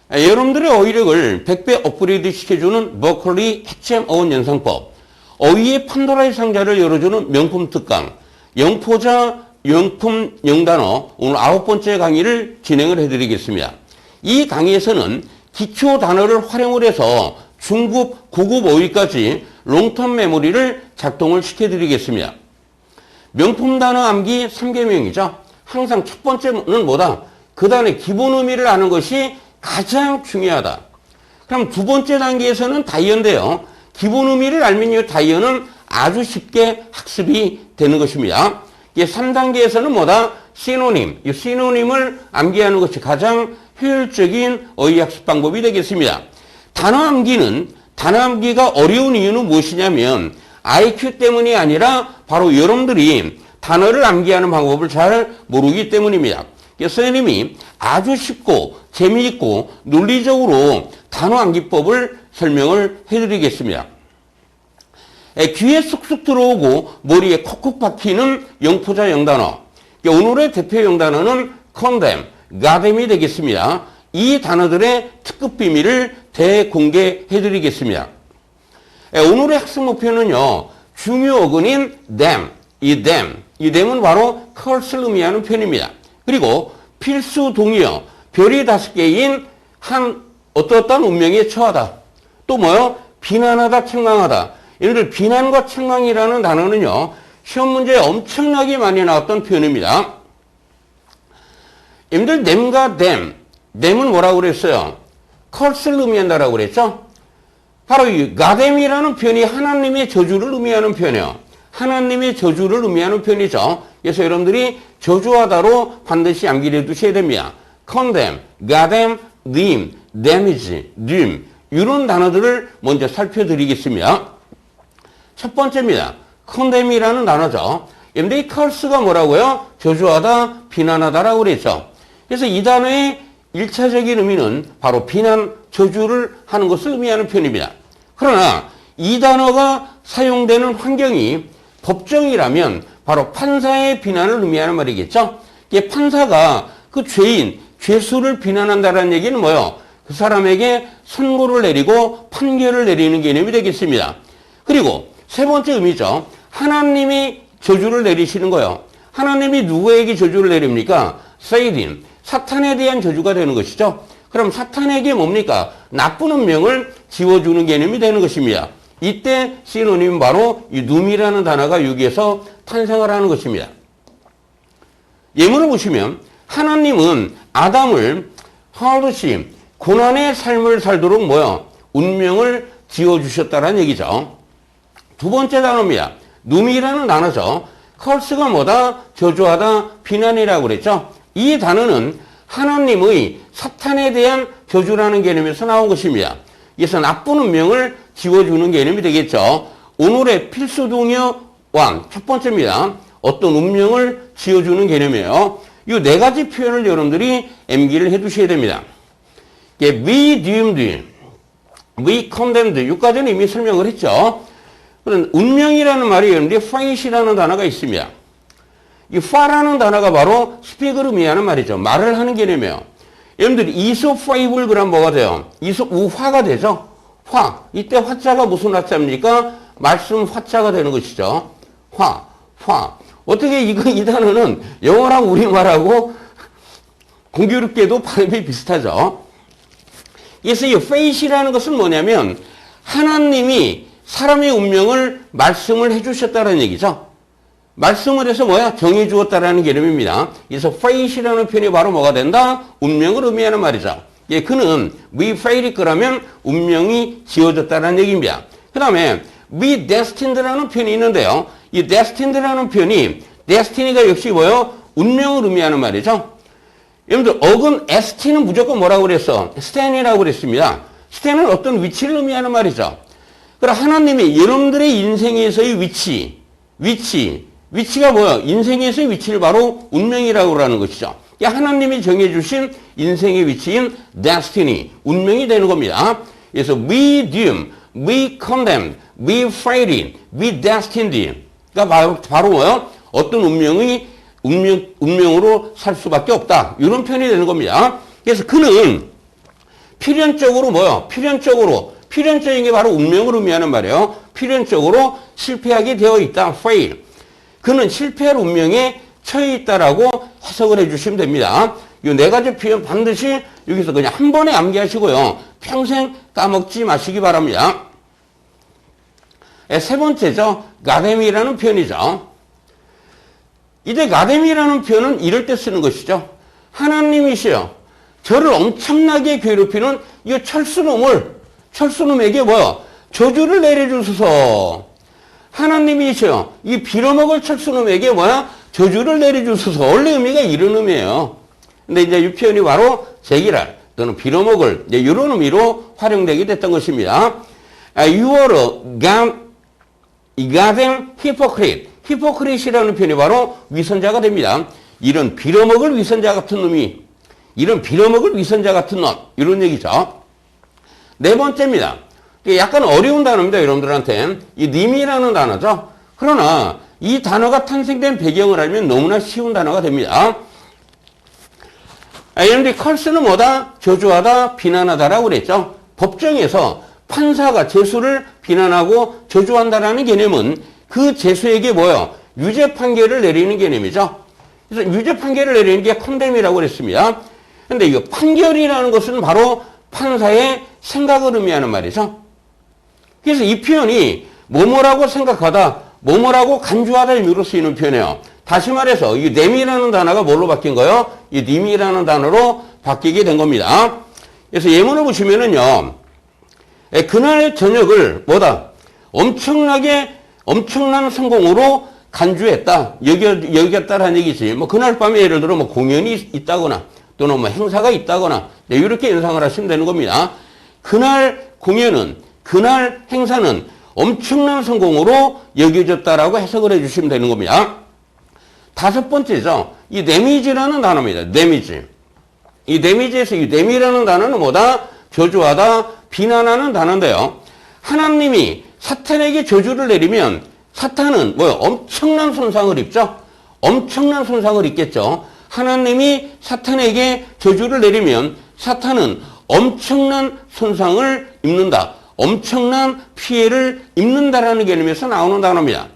여러분들의 어휘력을 100배 업그레이드 시켜주는 버클리 핵심 어원 연상법, 어휘의 판도라의 상자를 열어주는 명품 특강, 영포자 명품 영단어 오늘 9번째 강의를 진행을 해드리겠습니다. 이 강의에서는 기초 단어를 활용을 해서 중급, 고급 어휘까지 롱텀 메모리를 작동을 시켜드리겠습니다. 명품 단어 암기 3계명이죠. 항상 첫 번째는 뭐다? 그 단어의 기본 의미를 아는 것이 가장 중요하다. 그럼 두 번째 단계에서는 다이어인데요. 기본 의미를 알면 이 다이어는 아주 쉽게 학습이 되는 것입니다. 3단계에서는 뭐다? 시노님. 이 시노님을 암기하는 것이 가장 효율적인 어휘 학습 방법이 되겠습니다. 단어 암기가 어려운 이유는 무엇이냐면 IQ 때문이 아니라 바로 여러분들이 단어를 암기하는 방법을 잘 모르기 때문입니다. 선생님이 아주 쉽고 재미있고 논리적으로 단어 암기법을 설명을 해드리겠습니다. 귀에 쑥쑥 들어오고 머리에 콕콕 박히는 영포자 영단어. 오늘의 대표 영단어는 condemn, goddamn이 되겠습니다. 이 단어들의 특급 비밀을 대공개해드리겠습니다. 오늘의 학습 목표는요, 중요 어근인 them, 이 them은 바로 curse를 의미하는 표현입니다. 그리고 필수 동의어, 별이 5개인 어떠한 운명에 처하다. 또 뭐요? 비난하다, 책망하다. 예를 비난과 책망이라는 단어는요, 시험 문제에 엄청나게 많이 나왔던 표현입니다. 여러분들 them과 them은 뭐라고 그랬어요? curse를 의미한다라고 그랬죠? 바로 이 goddamn이라는 표현이 하나님의 저주를 의미하는 표현이에요. 하나님의 저주를 의미하는 표현이죠. 그래서 여러분들이 저주하다로 반드시 암기를 해두셔야 됩니다. condemn, goddamn, damage, doom 이런 단어들을 먼저 살펴드리겠습니다. 첫 번째입니다. condemn이라는 단어죠. 여러분들 이 curse가 뭐라고요? 저주하다, 비난하다라고 그랬죠. 그래서 이 단어의 1차적인 의미는 바로 비난, 저주를 하는 것을 의미하는 표현입니다. 그러나 이 단어가 사용되는 환경이 법정이라면 바로 판사의 비난을 의미하는 말이겠죠. 이게 판사가 그 죄수를 비난한다는 얘기는 뭐예요? 그 사람에게 선고를 내리고 판결을 내리는 개념이 되겠습니다. 그리고 세 번째 의미죠. 하나님이 저주를 내리시는 거예요. 하나님이 누구에게 저주를 내립니까? 세이딘, 사탄에 대한 저주가 되는 것이죠. 그럼 사탄에게 뭡니까? 나쁜 운명을 지워주는 개념이 되는 것입니다. 이때 시노님은 바로 이 눔이라는 단어가 여기에서 탄생을 하는 것입니다. 예문을 보시면 하나님은 아담을 하듯이 고난의 삶을 살도록 운명을 지어주셨다는 얘기죠. 두 번째 단어입니다. 눔이라는 단어죠. curse가 뭐다? 저주하다, 비난이라고 그랬죠. 이 단어는 하나님의 사탄에 대한 저주라는 개념에서 나온 것입니다. 그래서 나쁜 운명을 지워주는 개념이 되겠죠. 오늘의 필수 동의어 1, 첫 번째입니다. 어떤 운명을 지어주는 개념이에요. 이 네 가지 표현을 여러분들이 암기를 해두셔야 됩니다. we doomed, we condemned, 여기까지는 이미 설명을 했죠. 그런 운명이라는 말이 여러분들이 fate이라는 단어가 있습니다. 이 fa라는 단어가 바로 speak을 의미하는 말이죠. 말을 하는 개념이에요. 여러분들이 이솝 파이블 그럼 뭐가 돼요? 이솝 우화가 되죠? 화. 이때 화자가 무슨 화자입니까? 말씀 화자가 되는 것이죠. 화. 어떻게 이 단어는 영어랑 우리말하고 공교롭게도 발음이 비슷하죠? 그래서 이 fate이라는 것은 뭐냐면 하나님이 사람의 운명을 말씀을 해주셨다는 얘기죠. 말씀을 해서 정해 주었다라는 개념입니다. 그래서 fate이라는 표현이 바로 뭐가 된다? 운명을 의미하는 말이죠. 그는 we fate 거라면 운명이 지어졌다는 얘기입니다. 그 다음에 we destined라는 표현이 있는데요. 이 destined라는 표현이 destiny가 역시 운명을 의미하는 말이죠. 여러분들 어근 st는 무조건 뭐라고 그랬어? stand이라고 그랬습니다. stand은 어떤 위치를 의미하는 말이죠. 그럼 하나님이 여러분들의 인생에서의 위치가 인생에서의 위치를 바로 운명이라고 하는 것이죠. 하나님이 정해주신 인생의 위치인 destiny, 운명이 되는 겁니다. 그래서 we doom, we condemn, we fated, we destined. 그러니까 바로 어떤 운명으로 살 수밖에 없다. 이런 표현이 되는 겁니다. 그래서 그는 필연적으로 뭐요? 필연적인 게 바로 운명을 의미하는 말이에요. 필연적으로 실패하게 되어 있다. fail. 그는 실패할 운명에 처해 있다라고 해석을 해주시면 됩니다. 이 네 가지 표현 반드시 여기서 그냥 한 번에 암기하시고요. 평생 까먹지 마시기 바랍니다. 세 번째죠. 가뎀이라는 표현이죠. 이제 가뎀이라는 표현은 이럴 때 쓰는 것이죠. 하나님이시여, 저를 엄청나게 괴롭히는 이 철수놈에게 뭐야? 저주를 내려주소서. 하나님이시여, 이 빌어먹을 철수놈에게 뭐야? 저주를 내려주소서. 원래 의미가 이런 의미예요. 근데 이제 이 표현이 바로 제기랄 또는 빌어먹을 이런 의미로 활용되게 됐던 것입니다. You are a goddamn hypocrite. 히포크릿이라는 표현이 바로 위선자가 됩니다. 이런 빌어먹을 위선자 같은 놈이, 이런 빌어먹을 위선자 같은 놈, 이런 얘기죠. 네 번째입니다. 약간 어려운 단어입니다, 여러분들한테. 이 님이라는 단어죠. 그러나 이 단어가 탄생된 배경을 알면 너무나 쉬운 단어가 됩니다. 여러분들 컬스는 뭐다? 저주하다, 비난하다라고 그랬죠. 법정에서 판사가 재수를 비난하고 저주한다라는 개념은 그 재수에게 뭐요? 유죄 판결을 내리는 개념이죠. 그래서 유죄 판결을 내리는 게 컨뎀이라고 그랬습니다. 근데 이 판결이라는 것은 바로 판사의 생각을 의미하는 말이죠. 그래서 이 표현이 뭐뭐라고 생각하다, 뭐뭐라고 간주하다 의미로 쓰이는 표현이에요. 다시 말해서 이 님이라는 단어가 뭘로 바뀐 거예요? 이 님이라는 단어로 바뀌게 된 겁니다. 그래서 예문을 보시면은요, 그날 저녁을 뭐다? 엄청난 성공으로 간주했다. 여겼다라는 얘기지. 뭐 그날 밤에 예를 들어 뭐 공연이 있다거나 또는 뭐 행사가 있다거나 이렇게 연상을 하시면 되는 겁니다. 그날 공연은, 그날 행사는 엄청난 성공으로 여겨졌다라고 해석을 해주시면 되는 겁니다. 다섯 번째죠. 이 데미지라는 단어입니다. 데미지. 이 데미지에서 이 데미라는 단어는 뭐다? 저주하다, 비난하는 단어인데요. 하나님이 사탄에게 저주를 내리면 사탄은 뭐요? 엄청난 손상을 입죠? 엄청난 손상을 입겠죠. 하나님이 사탄에게 저주를 내리면 사탄은 엄청난 손상을 입는다. 엄청난 피해를 입는다라는 개념에서 나오는 단어입니다.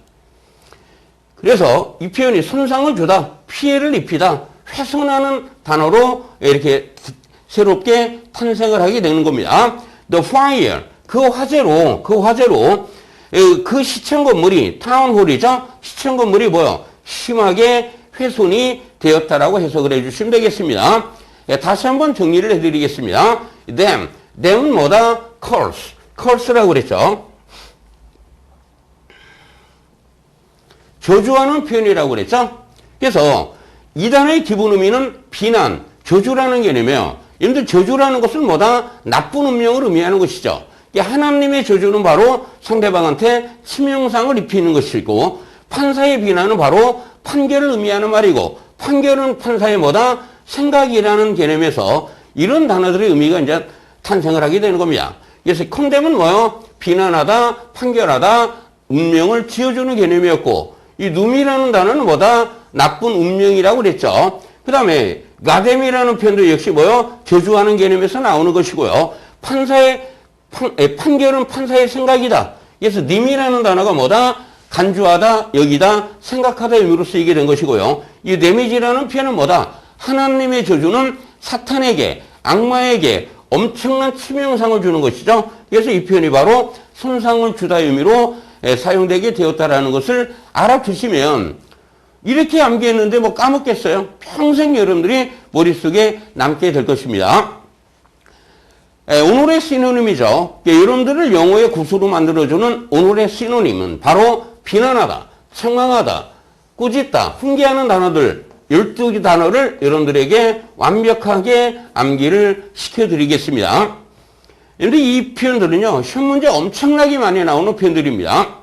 그래서 이 표현이 손상을 주다, 피해를 입히다, 훼손하는 단어로 이렇게 새롭게 탄생을 하게 되는 겁니다. The fire, 그 화재로 그 시청 건물이 타운홀이죠. 시청 건물이 뭐요? 심하게 훼손이 되었다라고 해석을 해주시면 되겠습니다. 다시 한번 정리를 해드리겠습니다. them은 뭐다? curse라고 그랬죠. 저주하는 표현이라고 그랬죠. 그래서 이 단어의 기본 의미는 비난, 저주라는 개념이에요. 여러분들 저주라는 것은 뭐다? 나쁜 운명을 의미하는 것이죠. 하나님의 저주는 바로 상대방한테 치명상을 입히는 것이고, 판사의 비난은 바로 판결을 의미하는 말이고, 판결은 판사의 뭐다? 생각이라는 개념에서 이런 단어들의 의미가 이제 탄생을 하게 되는 겁니다. 그래서 컨뎀은 뭐요? 비난하다, 판결하다, 운명을 지어주는 개념이었고, 이 눔이라는 단어는 뭐다? 나쁜 운명이라고 그랬죠. 그 다음에 가뎀이라는 표현도 역시 뭐요? 저주하는 개념에서 나오는 것이고요. 판결은 판사의 생각이다. 그래서 님이라는 단어가 뭐다? 간주하다, 여기다, 생각하다 의미로 쓰이게 된 것이고요. 이 데미지라는 표현은 뭐다? 하나님의 저주는 사탄에게, 악마에게 엄청난 치명상을 주는 것이죠. 그래서 이 표현이 바로 손상을 주다 의미로 사용되게 되었다라는 것을 알아두시면 이렇게 암기했는데 뭐 까먹겠어요? 평생 여러분들이 머릿속에 남게 될 것입니다. 오늘의 시노님이죠. 여러분들을 영어의 구수로 만들어주는 오늘의 시노님은 바로 비난하다, 책망하다, 꾸짖다, 훈계하는 단어들 12개 단어를 여러분들에게 완벽하게 암기를 시켜드리겠습니다. 그런데 이 표현들은요, 시험 문제 엄청나게 많이 나오는 표현들입니다.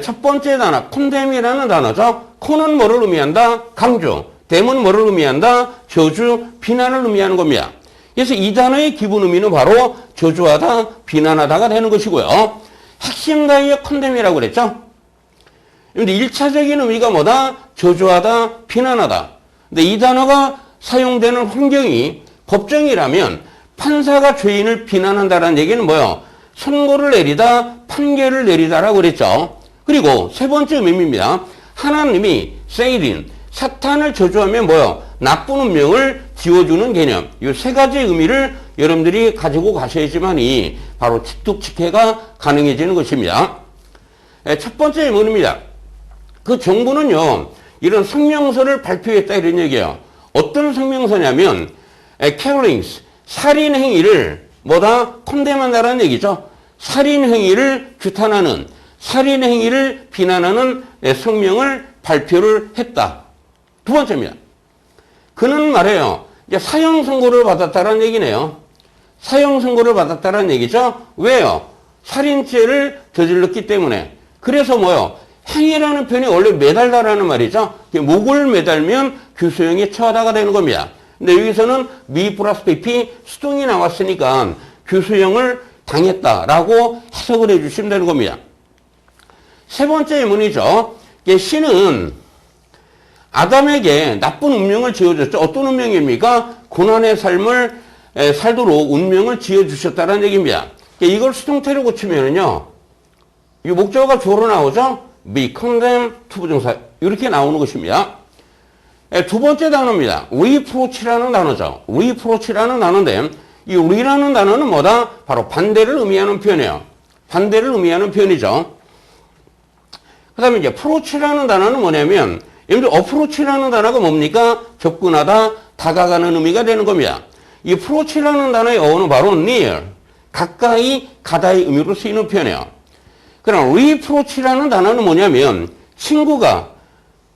첫 번째 단어, 컨뎀이라는 단어죠. 컨은 뭐를 의미한다? 강조. 뎀은 뭐를 의미한다? 저주, 비난을 의미하는 겁니다. 그래서 이 단어의 기본 의미는 바로 저주하다, 비난하다가 되는 것이고요. 핵심 단위의 컨뎀이라고 그랬죠. 그런데 1차적인 의미가 뭐다? 저주하다, 비난하다. 근데 이 단어가 사용되는 환경이 법정이라면 판사가 죄인을 비난한다는 얘기는 뭐예요? 선고를 내리다, 판결을 내리다라고 그랬죠. 그리고 세 번째 의미입니다. 하나님이 세이린, 사탄을 저주하면 뭐예요? 나쁜 운명을 지워주는 개념. 이 세 가지 의미를 여러분들이 가지고 가셔야지만이 바로 직독직해가 가능해지는 것입니다. 첫 번째 의문입니다. 그 정부는요, 이런 성명서를 발표했다 이런 얘기예요. 어떤 성명서냐면, killings, 살인 행위를 뭐다? 컨뎀한다라는 얘기죠. 살인 행위를 규탄하는, 살인 행위를 비난하는 성명을 발표를 했다. 두 번째입니다. 그는 말해요. 이제 사형 선고를 받았다라는 얘기네요. 사형 선고를 받았다라는 얘기죠. 왜요? 살인죄를 저질렀기 때문에. 그래서 뭐요? 행위라는 표현이 원래 매달다라는 말이죠. 목을 매달면 규수형에 처하다가 되는 겁니다. 근데 여기서는 미 플러스 PP 수동이 나왔으니까 규수형을 당했다라고 해석을 해주시면 되는 겁니다. 세 번째 의문이죠. 신은 아담에게 나쁜 운명을 지어줬죠. 어떤 운명입니까? 고난의 삶을 살도록 운명을 지어주셨다는 얘기입니다. 이걸 수동태로 고치면은요, 이 목적어가 주어로 나오죠? be condemned to 부정사. 이렇게 나오는 것입니다. 두 번째 단어입니다. reproach라는 단어죠. reproach라는 단어인데, 이 re라는 단어는 뭐다? 바로 반대를 의미하는 표현이에요. 반대를 의미하는 표현이죠. 그 다음에 이제 approach라는 단어는 뭐냐면, 여러분들 approach라는 단어가 뭡니까? 접근하다, 다가가는 의미가 되는 겁니다. 이 approach라는 단어의 어원은 바로 near, 가까이 가다의 의미로 쓰이는 표현이에요. 그럼 reproach라는 단어는 뭐냐면 친구가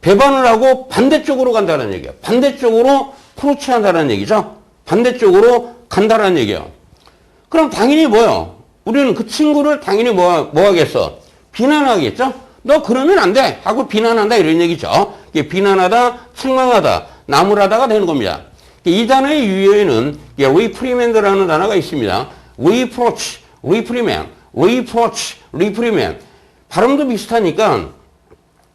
배반을 하고 반대쪽으로 간다는 얘기예요. 반대쪽으로 프로치한다는 얘기죠. 반대쪽으로 간다는 얘기예요. 그럼 당연히 뭐예요? 우리는 그 친구를 당연히 뭐 하겠어? 비난하겠죠? 너 그러면 안 돼! 하고 비난한다 이런 얘기죠. 비난하다, 책망하다, 나무라다가 되는 겁니다. 이 단어의 유효에는 reprimand라는 단어가 있습니다. reproach, reprimand, reproach, reprimand. 발음도 비슷하니까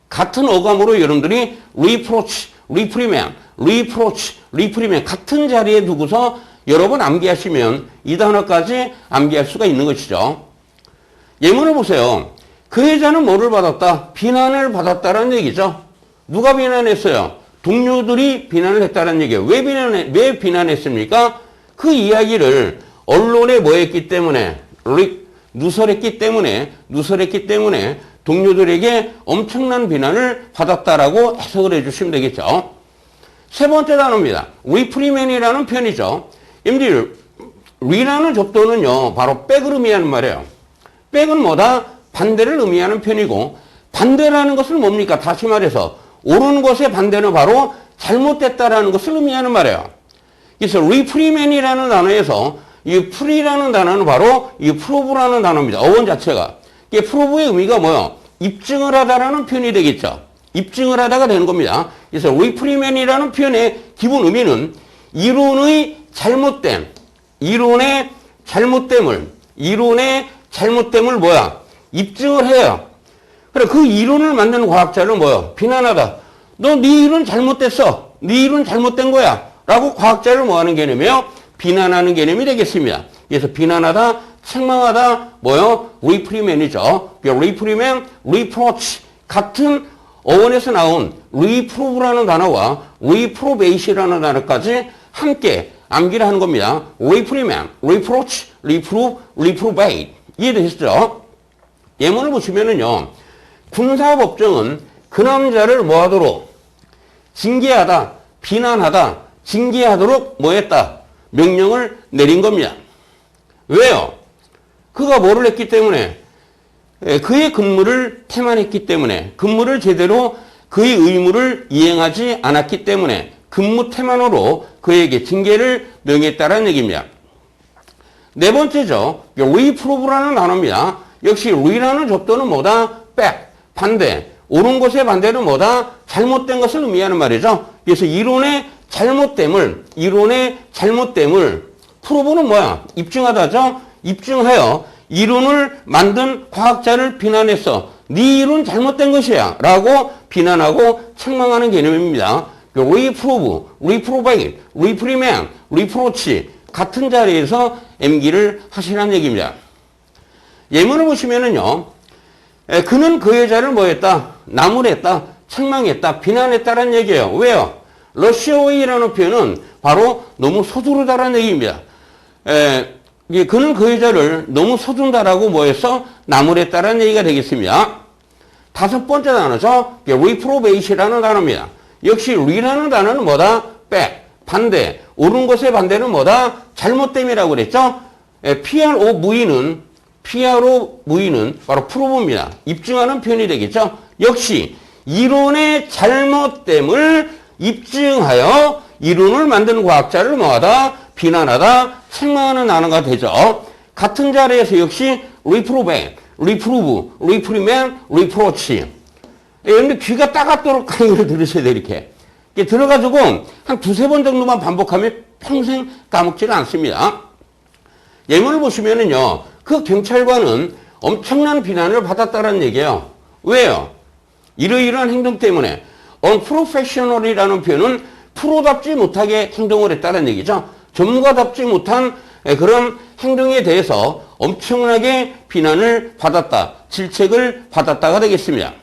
같은 어감으로 여러분들이 reproach, reprimand, reproach, reprimand 같은 자리에 두고서 여러 번 암기하시면 이 단어까지 암기할 수가 있는 것이죠. 예문을 보세요. 그 여자는 뭐를 받았다? 비난을 받았다는 얘기죠. 누가 비난했어요? 동료들이 비난을 했다는 얘기예요. 왜 비난했습니까? 그 이야기를 언론에 뭐 했기 때문에, 누설했기 때문에 동료들에게 엄청난 비난을 받았다라고 해석을 해주시면 되겠죠. 세 번째 단어입니다. reprimand이라는 표현이죠. 여러분들, re라는 접도는요, 바로 백을 의미하는 말이에요. 백은 뭐다? 반대를 의미하는 표현이고, 반대라는 것은 뭡니까? 다시 말해서, 옳은 것의 반대는 바로 잘못됐다라는 것을 의미하는 말이에요. 그래서 reprimand이라는 단어에서 이 프리라는 단어는 바로 이 프로브라는 단어입니다. 어원 자체가. 이게 프로브의 의미가 뭐예요? 입증을 하다라는 표현이 되겠죠. 입증을 하다가 되는 겁니다. 그래서 reprimand이라는 표현의 기본 의미는 이론의 잘못됨을 뭐야? 입증을 해요. 그래, 그 이론을 만드는 과학자는 뭐야? 비난하다. 너 네 이론 잘못됐어. 네 이론 잘못된 거야. 라고 과학자를 뭐하는 개념이에요? 비난하는 개념이 되겠습니다. 그래서 비난하다, 책망하다, 뭐요? reprimand이죠. reprimand, reproach 같은 어원에서 나온 reprove라는 단어와 reprobate이라는 단어까지 함께 암기를 하는 겁니다. reprimand, reproach, reprove, reprobate. 이해되셨죠? 예문을 보시면은요, 군사법정은 그 남자를 뭐하도록? 징계하다, 비난하다, 징계하도록 뭐했다? 명령을 내린 겁니다. 왜요? 그가 뭐를 했기 때문에? 그의 근무를 태만했기 때문에, 근무를 제대로 그의 의무를 이행하지 않았기 때문에 근무 태만으로 그에게 징계를 명했다는 얘기입니다. 네 번째죠. reprove라는 단어입니다. 역시 re라는 접도는 뭐다? back, 반대. 옳은 것의 반대는 뭐다? 잘못된 것을 의미하는 말이죠. 그래서 이론의 잘못됨을 프로브는 뭐야? 입증하다죠? 입증하여 이론을 만든 과학자를 비난했어. 네 이론 잘못된 것이야. 라고 비난하고 책망하는 개념입니다. reprove, reprobate, reprimand, reproach 같은 자리에서 엠기를 하시라는 얘기입니다. 예문을 보시면은요, 그는 그 여자를 뭐 했다? 나무랬다, 책망했다, 비난했다라는 얘기예요. 왜요? 러시아웨이라는 표현은 바로 너무 서두르다라는 얘기입니다. 그는 그 여자를 너무 서둔다라고 뭐 했어? 나무랬다라는 얘기가 되겠습니다. 다섯 번째 단어죠. reprobate이라는 단어입니다. 역시 re라는 단어는 뭐다? back, 반대. 옳은 것의 반대는 뭐다? 잘못됨이라고 그랬죠? PROV는 바로 prove입니다. 입증하는 표현이 되겠죠? 역시 이론의 잘못됨을 입증하여 이론을 만든 과학자를 뭐하다? 비난하다, 책망하는 단어가 되죠. 같은 자리에서 역시 reprobate, reprove, reprimand, reproach. 여러분들 귀가 따갑도록 강의를 들으셔야 돼요, 이렇게. 들어가지고 한 두세 번 정도만 반복하면 평생 까먹지는 않습니다. 예문을 보시면은요, 그 경찰관은 엄청난 비난을 받았다는 얘기예요. 왜요? 이러이러한 행동 때문에 unprofessional이라는 표현은 프로답지 못하게 행동을 했다는 얘기죠. 전문가답지 못한 그런 행동에 대해서 엄청나게 비난을 받았다, 질책을 받았다가 되겠습니다.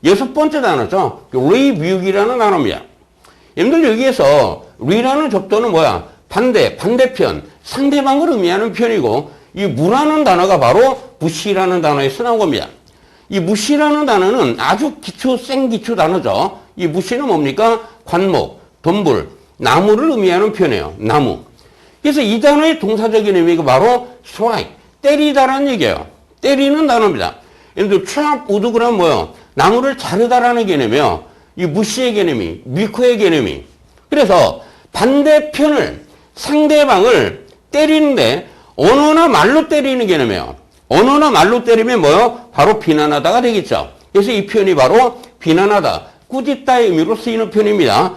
여섯 번째 단어죠. rebuke이라는 단어입니다. 여러분들 여기에서 re라는 접두는 뭐야? 반대편, 상대방을 의미하는 표현이고, 이 무라는 단어가 바로 무시라는 단어에서 나온 겁니다. 이 무시라는 단어는 아주 생기초 단어죠. 이 무시는 뭡니까? 관목, 덤불, 나무를 의미하는 표현이에요. 나무. 그래서 이 단어의 동사적인 의미가 바로 strike, 때리다라는 얘기예요. 때리는 단어입니다. 예를 들어 chop wood 그러면 뭐예요? 나무를 자르다라는 개념이에요. 이 무시의 개념이, 밀크의 개념이. 그래서 반대편을, 상대방을 때리는데 언어나 말로 때리는 개념이에요. 언어나 말로 때리면 뭐예요? 바로 비난하다가 되겠죠. 그래서 이 표현이 바로 비난하다, 꾸짖다의 의미로 쓰이는 표현입니다.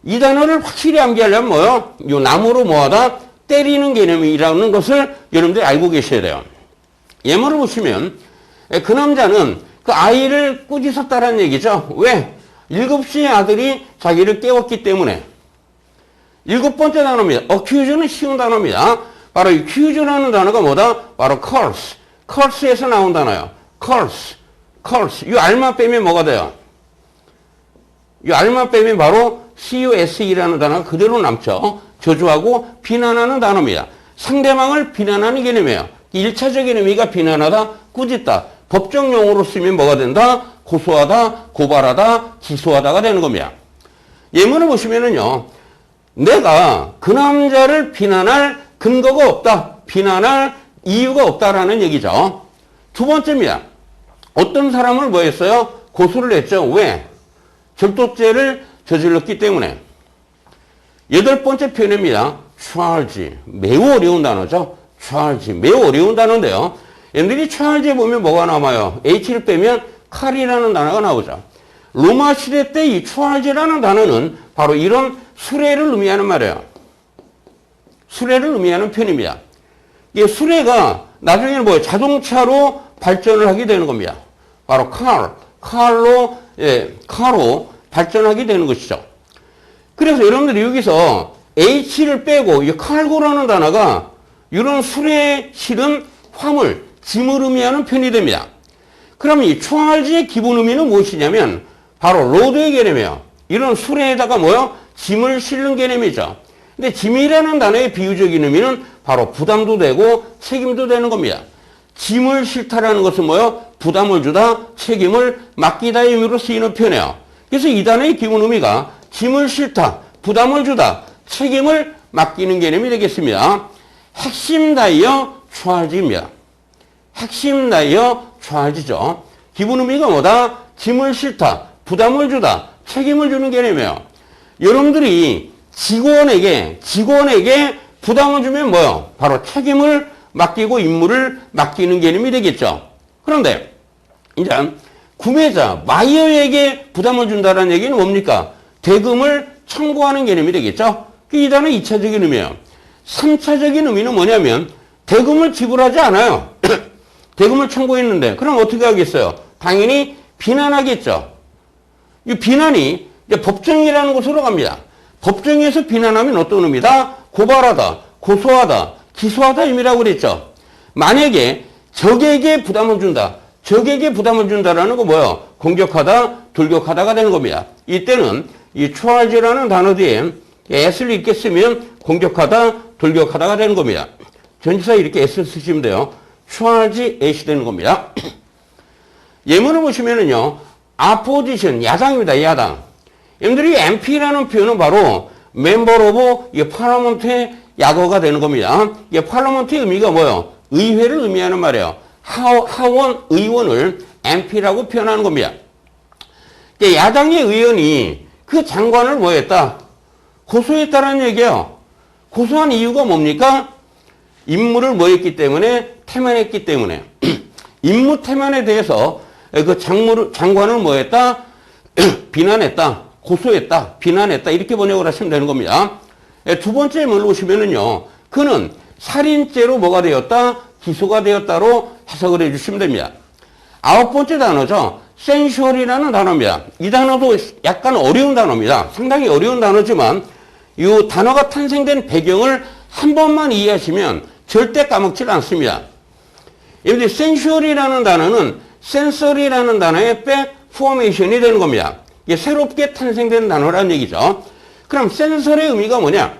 이 단어를 확실히 암기하려면 뭐예요? 이 나무로 뭐하다? 때리는 개념이라는 것을 여러분들이 알고 계셔야 돼요. 예문을 보시면 그 남자는 그 아이를 꾸짖었다는 얘기죠. 왜? 7시에 아들이 자기를 깨웠기 때문에. 일곱 번째 단어입니다. accuse는 쉬운 단어입니다. 바로 이 accuse라는 단어가 뭐다? 바로 curse. curse에서 나온 단어예요. curse. 이 R만 빼면 뭐가 돼요? 이 R만 빼면 바로 cuse라는 단어가 그대로 남죠. 저주하고 비난하는 단어입니다. 상대방을 비난하는 개념이에요. 1차적인 의미가 비난하다, 꾸짖다. 법정 용어로 쓰면 뭐가 된다? 고소하다, 고발하다, 기소하다가 되는 겁니다. 예문을 보시면은요, 내가 그 남자를 비난할 근거가 없다, 비난할 이유가 없다라는 얘기죠. 두 번째입니다. 어떤 사람을 뭐 했어요? 고소를 했죠. 왜? 절도죄를 저질렀기 때문에. 여덟 번째 표현입니다. charge. 매우 어려운 단어죠. charge. 매우 어려운 단어인데요. 얘들이 charge에 보면 뭐가 남아요? H를 빼면 칼이라는 단어가 나오죠. 로마 시대 때 이 charge라는 단어는 바로 이런 수레를 의미하는 말이에요. 수레를 의미하는 표현입니다. 이 수레가 나중에는 뭐예요? 자동차로 발전을 하게 되는 겁니다. 바로 카로 발전하게 되는 것이죠. 그래서 여러분들이 여기서 H를 빼고 이 칼고라는 단어가 이런 수레에 실은 화물, 짐을 의미하는 표현이 됩니다. 그러면 이 charge의 기본 의미는 무엇이냐면 바로 로드의 개념이에요. 이런 수레에다가 뭐요? 짐을 실는 개념이죠. 근데 짐이라는 단어의 비유적인 의미는 바로 부담도 되고 책임도 되는 겁니다. 짐을 싫다라는 것은 뭐요? 부담을 주다, 책임을 맡기다의 의미로 쓰이는 표현이에요. 그래서 이 단어의 기본 의미가 짐을 싫다, 부담을 주다, 책임을 맡기는 개념이 되겠습니다. 핵심 다이어 charge입니다. 핵심 다이어 charge죠. 기본 의미가 뭐다? 짐을 싫다, 부담을 주다, 책임을 주는 개념이에요. 여러분들이 직원에게 부담을 주면 뭐요? 바로 책임을 맡기고 임무를 맡기는 개념이 되겠죠. 그런데 이제 구매자, 바이어에게 부담을 준다는 얘기는 뭡니까? 대금을 청구하는 개념이 되겠죠. 이 단어 2차적인 의미예요. 3차적인 의미는 뭐냐면 대금을 지불하지 않아요. 대금을 청구했는데 그럼 어떻게 하겠어요? 당연히 비난하겠죠. 이 비난이 이제 법정이라는 곳으로 갑니다. 법정에서 비난하면 어떤 의미다? 고발하다. 고소하다, 기소하다 의미라고 그랬죠. 만약에 적에게 부담을 준다. 적에게 부담을 준다라는 거 뭐예요? 공격하다, 돌격하다가 되는 겁니다. 이때는 이 charge라는 단어 뒤에 s를 이렇게 쓰면 공격하다, 돌격하다가 되는 겁니다. 전치사에 이렇게 s를 쓰시면 돼요. charge at이 되는 겁니다. 예문을 보시면은요, opposition, 야당입니다, 야당. 여러분들이 MP라는 표현은 바로 member of parliament의 약어가 되는 겁니다. 이게 parliament의 의미가 뭐예요? 의회를 의미하는 말이에요. 하원 의원을 MP라고 표현하는 겁니다. 야당의 의원이 그 장관을 뭐 했다? 고소했다라는 얘기예요. 고소한 이유가 뭡니까? 임무를 뭐 했기 때문에? 태만했기 때문에. 임무 태만에 대해서 그 장관을 뭐 했다? 비난했다. 고소했다. 비난했다. 이렇게 번역을 하시면 되는 겁니다. 두 번째 예문을 보시면은요. 그는 살인죄로 뭐가 되었다? 기소가 되었다로 해석을 해주시면 됩니다. 아홉 번째 단어죠. sensual이라는 단어입니다. 이 단어도 약간 어려운 단어입니다. 상당히 어려운 단어지만 이 단어가 탄생된 배경을 한 번만 이해하시면 절대 까먹지 않습니다. 여러분들 sensual이라는 단어는 sensory라는 단어의 back formation이 되는 겁니다. 이게 새롭게 탄생된 단어라는 얘기죠. 그럼 sensor의 의미가 뭐냐?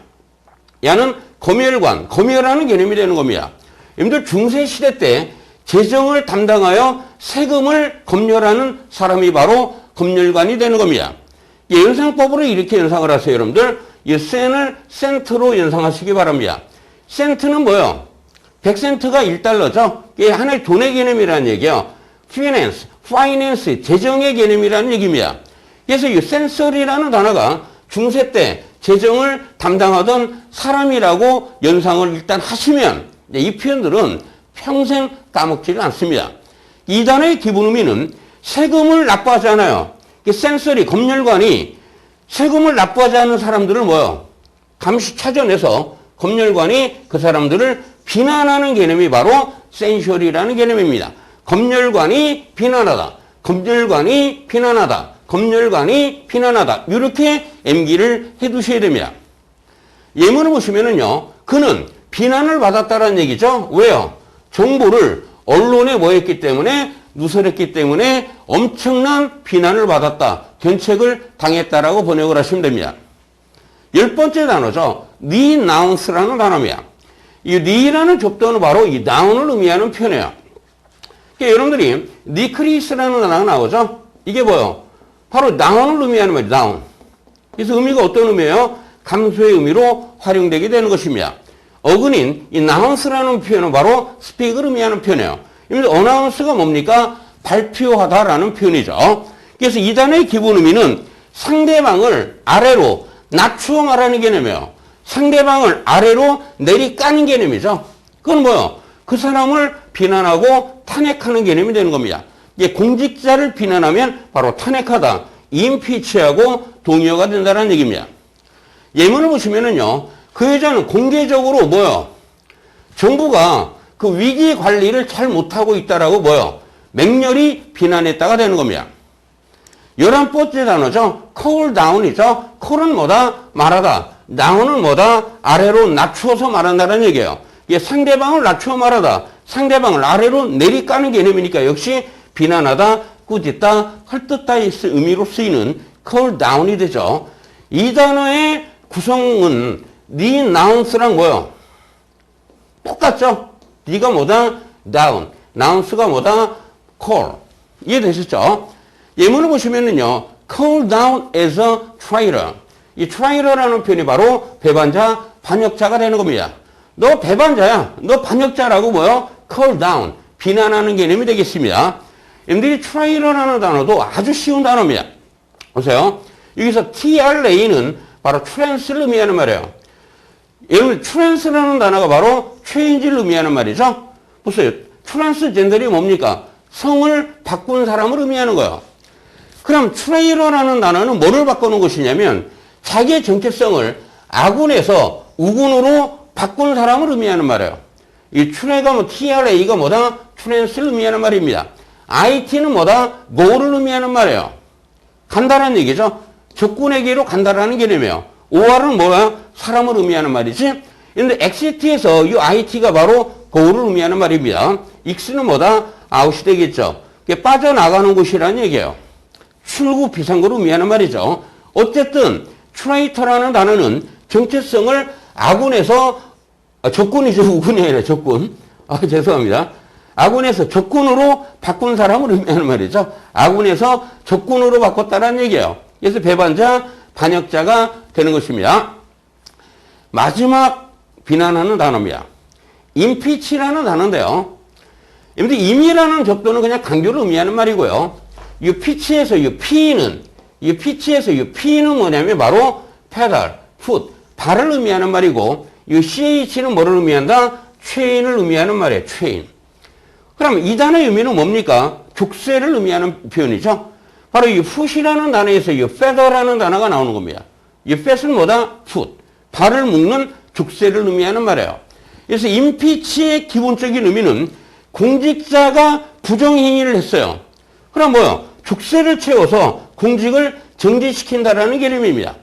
야는 검열하는 개념이 되는 겁니다. 여러분들 중세시대 때 재정을 담당하여 세금을 검열하는 사람이 바로 검열관이 되는 겁니다. 연상법으로 이렇게 연상을 하세요, 여러분들. 이 센을 센트로 연상하시기 바랍니다. 센트는 뭐예요? 100센트가 1달러죠? 이게 하나의 돈의 개념이라는 얘기예요. 파이낸스, 재정의 개념이라는 얘기입니다. 그래서 이 센서리라는 단어가 중세 때 재정을 담당하던 사람이라고 연상을 일단 하시면 이 표현들은 평생 까먹지를 않습니다. 이 단어의 기본 의미는 세금을 납부하지 않아요. 센서리, 검열관이 세금을 납부하지 않는 사람들을 뭐요? 감시 찾아내서 검열관이 그 사람들을 비난하는 개념이 바로 센셜이라는 개념입니다. 검열관이 비난하다. 검열관이 비난하다. 검열관이 비난하다. 이렇게 암기를 해두셔야 됩니다. 예문을 보시면은요, 그는 비난을 받았다라는 얘기죠. 왜요? 정보를 언론에 뭐 했기 때문에, 누설했기 때문에 엄청난 비난을 받았다. 견책을 당했다라고 번역을 하시면 됩니다. 열 번째 단어죠. renounce라는 단어입니다. 이 re라는 접두어는 바로 이 noun을 의미하는 표현이에요. 그러니까 여러분들이 decrease라는 단어가 나오죠. 이게 뭐예요? 바로 noun을 의미하는 말이에요. noun. 그래서 의미가 어떤 의미예요? 감소의 의미로 활용되게 되는 것입니다. 어근인 이 announce라는 표현은 바로 speak을 의미하는 표현이에요. announce가 뭡니까? 발표하다라는 표현이죠. 그래서 이 단어의 기본 의미는 상대방을 아래로 낮추어 말하는 개념이에요. 상대방을 아래로 내리까는 개념이죠. 그건 뭐예요? 그 사람을 비난하고 탄핵하는 개념이 되는 겁니다. 이게 공직자를 비난하면 바로 탄핵하다, 임피치하고 동의어가 된다는 얘기입니다. 예문을 보시면은요, 그 여자는 공개적으로 뭐요? 정부가 그 위기 관리를 잘 못하고 있다라고 뭐요? 맹렬히 비난했다가 되는 겁니다. 11번째 단어죠. cool down이죠. cool은 뭐다? 말하다. down은 뭐다? 아래로 낮추어서 말한다는 얘기예요. 이게 상대방을 낮추어 말하다. 상대방을 아래로 내리까는 개념이니까 역시 비난하다, 꾸짖다, 헐뜯다의 의미로 쓰이는 cool down이 되죠. 이 단어의 구성은 renounce랑 뭐요? 똑같죠? D가 뭐다? down. nounce가 뭐다? call. 이해되셨죠? 예문을 보시면은요, call down as a traitor. 이 traitor라는 표현이 바로 배반자, 반역자가 되는 겁니다. 너 배반자야. 너 반역자라고 뭐요? call down. 비난하는 개념이 되겠습니다. 여러분들이 traitor라는 단어도 아주 쉬운 단어입니다. 보세요. 여기서 TRA는 바로 trance를 의미하는 말이에요. 여러분, trance라는 단어가 바로 change를 의미하는 말이죠. 보세요. transgender이 뭡니까? 성을 바꾼 사람을 의미하는 거예요. 그럼 traitor라는 단어는 뭐를 바꾸는 것이냐면 자기의 정체성을 아군에서 우군으로 바꾼 사람을 의미하는 말이에요. 이 트레가 뭐 TRA가 뭐다? 트랜스를 의미하는 말입니다. IT는 뭐다? go를 의미하는 말이에요. 간다라는 얘기죠. 적군에게로 간다라는 개념이에요. OR은 뭐야? 사람을 의미하는 말이지. 근데 exit에서 이 IT가 바로 go를 의미하는 말입니다. x는 뭐다? out이 되겠죠. 빠져나가는 곳이라는 얘기예요. 출구, 비상구를 의미하는 말이죠. 어쨌든 traitor라는 단어는 정체성을 아군에서 적군이죠. 우군이 아니라 적군. 죄송합니다. 아군에서 적군으로 바꾼 사람을 의미하는 말이죠. 아군에서 적군으로 바꿨다는 얘기예요. 그래서 배반자, 반역자가 되는 것입니다. 마지막 비난하는 단어입니다. impeach라는 단어인데요. 여러분들 임이라는 접두는 그냥 강조를 의미하는 말이고요. 이 피치에서 이 피는 뭐냐면 바로 pedal, foot, 발을 의미하는 말이고 이 ch는 뭐를 의미한다? chain을 의미하는 말이에요. chain. 그럼 이 단어의 의미는 뭡니까? 족쇄를 의미하는 표현이죠. 바로 이 foot이라는 단어에서 이 feather라는 단어가 나오는 겁니다. 이 feet은 뭐다? foot. 발을 묶는 족쇄를 의미하는 말이에요. 그래서 impeach의 기본적인 의미는 공직자가 부정행위를 했어요. 그럼 뭐요? 족쇄를 채워서 공직을 정지시킨다라는 개념입니다.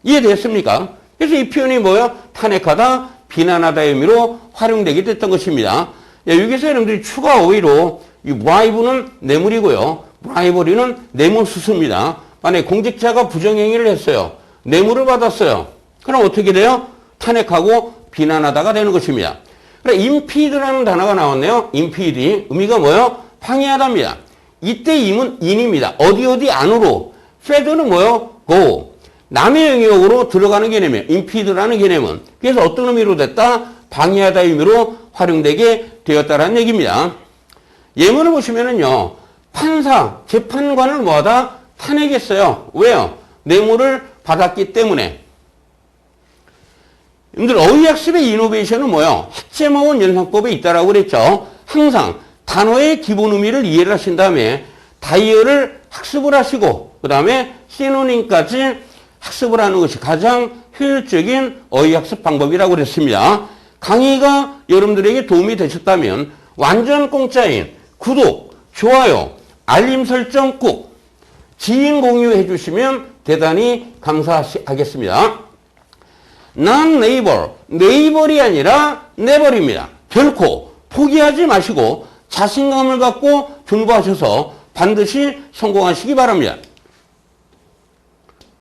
이해됐습니까? 그래서 이 표현이 뭐예요? 탄핵하다, 비난하다의 의미로 활용되게 됐던 것입니다. 여기서 여러분들이 추가 오히려 이 bribe는 뇌물이고요. bribery는 뇌물수수입니다. 만약에 공직자가 부정행위를 했어요. 뇌물을 받았어요. 그럼 어떻게 돼요? 탄핵하고 비난하다가 되는 것입니다. 그래, impede라는 단어가 나왔네요. impede. 의미가 뭐예요? 방해하다입니다. 이때 임은 in입니다. 어디 안으로. feed는 뭐예요? go. 남의 영역으로 들어가는 개념이에요. impede라는 개념은. 그래서 어떤 의미로 됐다? 방해하다 의미로 활용되게 되었다라는 얘기입니다. 예문을 보시면은요. 판사, 재판관을 뭐하다? 탄핵했어요. 왜요? 뇌물을 받았기 때문에. 여러분들 어휘학습의 이노베이션은 뭐예요? 학제마원 연상법에 있다라고 그랬죠. 항상 단어의 기본 의미를 이해를 하신 다음에 다이어를 학습을 하시고 그 다음에 시노님까지 학습을 하는 것이 가장 효율적인 어휘학습 방법이라고 그랬습니다. 강의가 여러분들에게 도움이 되셨다면 완전 공짜인 구독, 좋아요, 알림 설정 꼭 지인 공유해 주시면 대단히 감사하겠습니다. non-neighbor, 네이버이 아니라 never입니다. 결코 포기하지 마시고 자신감을 갖고 준비하셔서 반드시 성공하시기 바랍니다.